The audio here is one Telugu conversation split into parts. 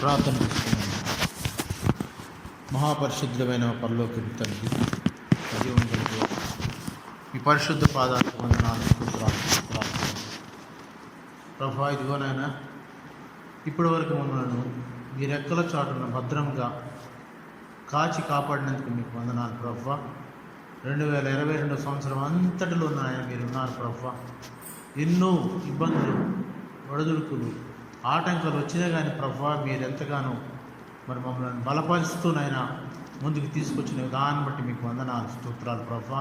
ప్రార్థన చేసుకున్నాను. మహాపరిశుద్ధమైన పరలోకపు తండ్రి, జీవం కలిగి మీ పరిశుద్ధ పాదాలకు వందనాలు, స్తోత్రాలు. ప్రభా, ఇదిగోనైనా ఇప్పటి వరకు మమ్మల్ని మీ రెక్కల చాటున భద్రంగా కాచి కాపాడినందుకు మీకు వందనాలు ప్రభా. 2022 సంవత్సరం అంతటిలో నాయన మీరు ఉన్నారు ప్రభా. ఎన్నో ఇబ్బందులు, ఒడిదుడుకులు, ఆటంకాలు వచ్చినా కానీ ప్రభా మీరు ఎంతగానో మరి మమ్మల్ని బలపరుస్తూనైనా ముందుకు తీసుకొచ్చిన విధానం బట్టి మీకు వందనాలు, స్తోత్రాలు ప్రభా.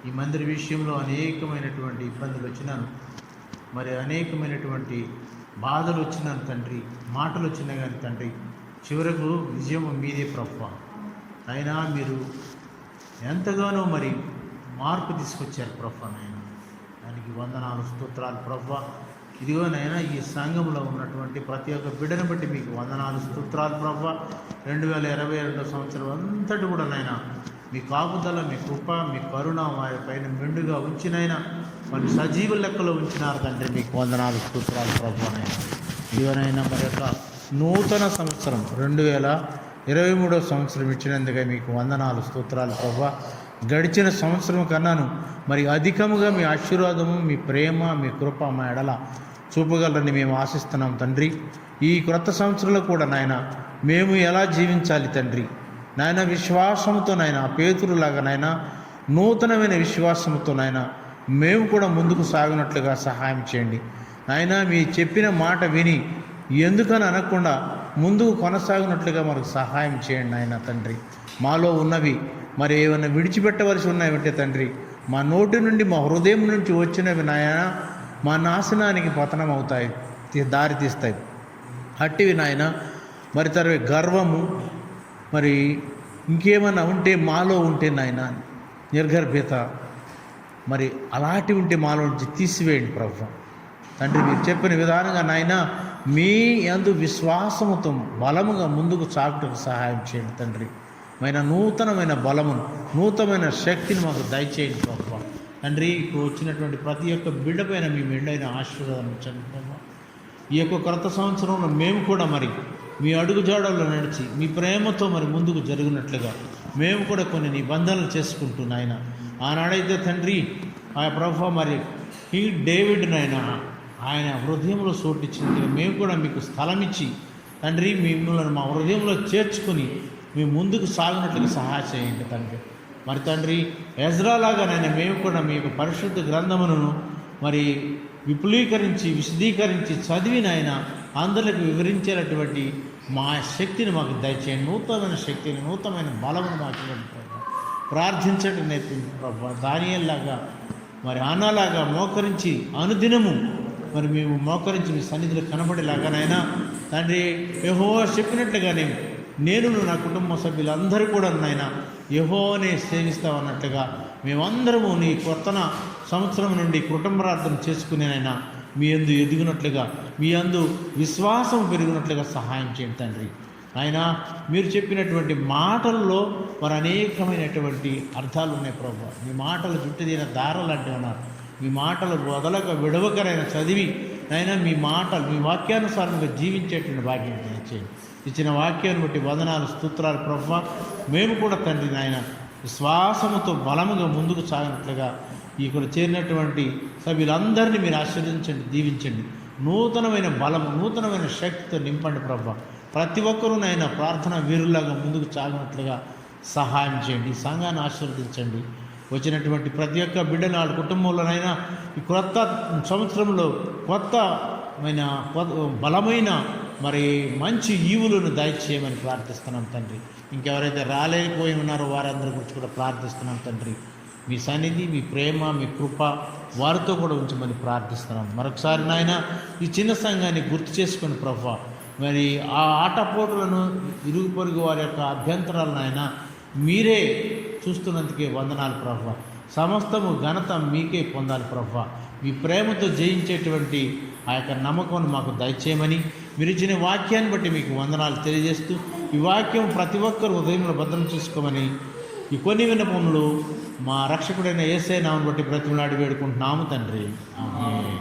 ఈ మందిర విషయంలో అనేకమైనటువంటి ఇబ్బందులు వచ్చినాను, మరి అనేకమైనటువంటి బాధలు వచ్చినాను తండ్రి, మాటలు వచ్చినా కానీ తండ్రి చివరకు విజయం మీదే ప్రభా. అయినా మీరు ఎంతగానో మరి మార్పు తీసుకొచ్చారు ప్రభా. నాయన దానికి వందనాలు, స్తోత్రాలు ప్రభా. ఇదిగోనైనా ఈ సంఘంలో ఉన్నటువంటి ప్రతి ఒక్క బిడ్డను బట్టి మీకు వందనాలు, స్తోత్రాలు ప్రభా. 2022 సంవత్సరం అంతటి కూడా నాయన మీ కాపుదల, మీ కృప, మీ కరుణ వారి పైన మెండుగా ఉంచినైనా మరి సజీవ లెక్కలో ఉంచినారు తండ్రి. మీకు వందనాలు, స్తోత్రాలు ప్రభా. నాయన ఇదిగోనైనా మరి యొక్క నూతన సంవత్సరం 2023 సంవత్సరం ఇచ్చినందుకే మీకు వందనాలు, స్తోత్రాలు ప్రభా. గడిచిన సంవత్సరం కన్నాను మరి అధికముగా మీ ఆశీర్వాదము, మీ ప్రేమ, మీ కృప మా ఎడల చూపగలరని మేము ఆశిస్తున్నాం తండ్రి. ఈ క్రొత్త సంవత్సరంలో కూడా నాయన మేము ఎలా జీవించాలి తండ్రి, నాయన విశ్వాసంతో నాయన పేతురులాగా నాయన నూతనమైన విశ్వాసంతో నాయన మేము కూడా ముందుకు సాగినట్లుగా సహాయం చేయండి నాయన. మీ చెప్పిన మాట విని ఎందుకని అనకుండా ముందుకు కొనసాగినట్లుగా మనకు సహాయం చేయండి నాయన తండ్రి. మాలో ఉన్నవి మరి ఏమైనా విడిచిపెట్టవలసి ఉన్నాయంటే తండ్రి, మా నోటి నుండి, మా హృదయం నుంచి వచ్చినవి నాయన మా నాశనానికి పతనం అవుతాయి, దారి తీస్తాయి. అట్టివి నాయన మరి తర్వాత గర్వము, మరి ఇంకేమైనా ఉంటే మాలో ఉంటే నాయన నిర్గర్భ్యత, మరి అలాంటివి ఉంటే మాలో నుంచి తీసివేయండి ప్రభు తండ్రి. మీరు చెప్పిన విధానంగా నాయన మీ యందు విశ్వాసముతో బలముగా ముందుకు సాగుటకు సహాయం చేయండి తండ్రి. నూతనమైన బలమును, నూతనమైన శక్తిని మాకు దయచేయండి ప్రభు తండ్రి. ఇప్పుడు వచ్చినటువంటి ప్రతి ఒక్క బిడ్డ పైన మీ మెండైన ఆశీర్వాదం ఇచ్చండి ప్రభు. ఈ యొక్క క్రొత్త సంవత్సరంలో మేము కూడా మరి మీ అడుగుజాడల్లో నడిచి మీ ప్రేమతో మరి ముందుకు జరిగినట్లుగా మేము కూడా కొన్ని నిబంధనలు చేసుకుంటూ నాయన ఆనాడైతే తండ్రి ఆ ప్రభు మరి ఈ డేవిడ్ నాయన ఆయన హృదయంలో చోటిచ్చినట్టుగా మేము కూడా మీకు స్థలం ఇచ్చి తండ్రి మిమ్మల్ని మా హృదయంలో చేర్చుకుని మేము ముందుకు సాగినట్లుగా సహాయం చేయండి తండ్రి. మరి తండ్రి ఎజ్రాలాగానైనా మేము కూడా మీ పరిశుద్ధ గ్రంథములను మరి విపులీకరించి, విశదీకరించి చదివినైనా అందరికి వివరించేటటువంటి మా శక్తిని మాకు దయచేయండి. నూతనమైన శక్తిని, నూతనమైన బలమును మాకు ఇవ్వండి ప్రభు. ప్రార్థించడం నేర్పింది ప్రభు. దానియేలాగా మరి అన్నలాగా మోకరించి అనుదినము మరి మేము మోకరించి మీ సన్నిధిలో కనబడేలాగానైనా తండ్రి యెహోవా చెప్పినట్లుగానే నేను నా కుటుంబ సభ్యులందరూ కూడా నాయన యెహోవానే సేవిస్తామన్నట్లుగా మేమందరము నీ కొత్త సంవత్సరం నుండి కుటుంబరార్థం చేసుకునేనైనా మీ యందు ఎదిగినట్లుగా, మీ యందు విశ్వాసం పెరిగినట్లుగా సహాయం చేయండి తండ్రి. ఆయన మీరు చెప్పినటువంటి మాటల్లో మరి అనేకమైనటువంటి అర్థాలు ఉన్నాయి ప్రభు. మీ మాటలు జుట్టుదీన దారాలు అంటే ఉన్నారు. మీ మాటలు వదలక విడవకరైనా చదివి అయినా మీ మాటలు, మీ వాక్యానుసారంగా జీవించేటువంటి భాగ్యం చేయండి. ఇచ్చిన వాక్యాన్ని బట్టి వందనాలు, స్తోత్రాలు ప్రభు. మేము కూడా తండ్రి నాయన విశ్వాసముతో బలముగా ముందుకు సాగినట్లుగా ఇక్కడ చేరినటువంటి సభ్యులందరినీ మీరు ఆశీర్వదించండి, దీవించండి. నూతనమైన బలము, నూతనమైన శక్తితో నింపండి ప్రభు. ప్రతి ఒక్కరూనైనా ప్రార్థన వీరులాగా ముందుకు సాగినట్లుగా సహాయం చేయండి. సంఘాన్ని ఆశీర్వదించండి. వచ్చినటువంటి ప్రతి ఒక్క బిడ్డను వాళ్ళ కుటుంబంలోనైనా ఈ క్రొత్త సంవత్సరంలో కొత్తమైన బలమైన మరి మంచి ఈవులను దయచేయమని ప్రార్థిస్తున్నాం తండ్రి. ఇంకెవరైతే రాలేకపోయి ఉన్నారో వారందరి గురించి కూడా ప్రార్థిస్తున్నాం తండ్రి. మీ సన్నిధి, మీ ప్రేమ, మీ కృప వారితో కూడా ఉంచమని ప్రార్థిస్తున్నాం. మరొకసారి నాయన ఈ చిన్న సంఘాన్ని గుర్తు చేసుకుని ప్రభు, మరి ఆ ఆటపోటులను, ఇరుగు పొరుగు వారి యొక్క అభ్యంతరాలను ఆయన మీరే చూస్తున్నందుకే వందనాలు ప్రభు. సమస్తము ఘనత మీకే పొందాలి ప్రభు. మీ ప్రేమతో జయించేటువంటి ఆ యొక్క నమ్మకం మాకు దయచేయమని మీరు ఇచ్చిన వాక్యాన్ని బట్టి మీకు వందనాలు తెలియజేస్తూ, ఈ వాక్యం ప్రతి ఒక్కరు హృదయంలో భద్రం చేసుకోమని ఈ కొన్ని విన్నపములు మా రక్షకుడైన యేసయ్య నామమును బట్టి బ్రతిమలాడి వేడుకుంటున్నాము తండ్రి. ఆమేన్.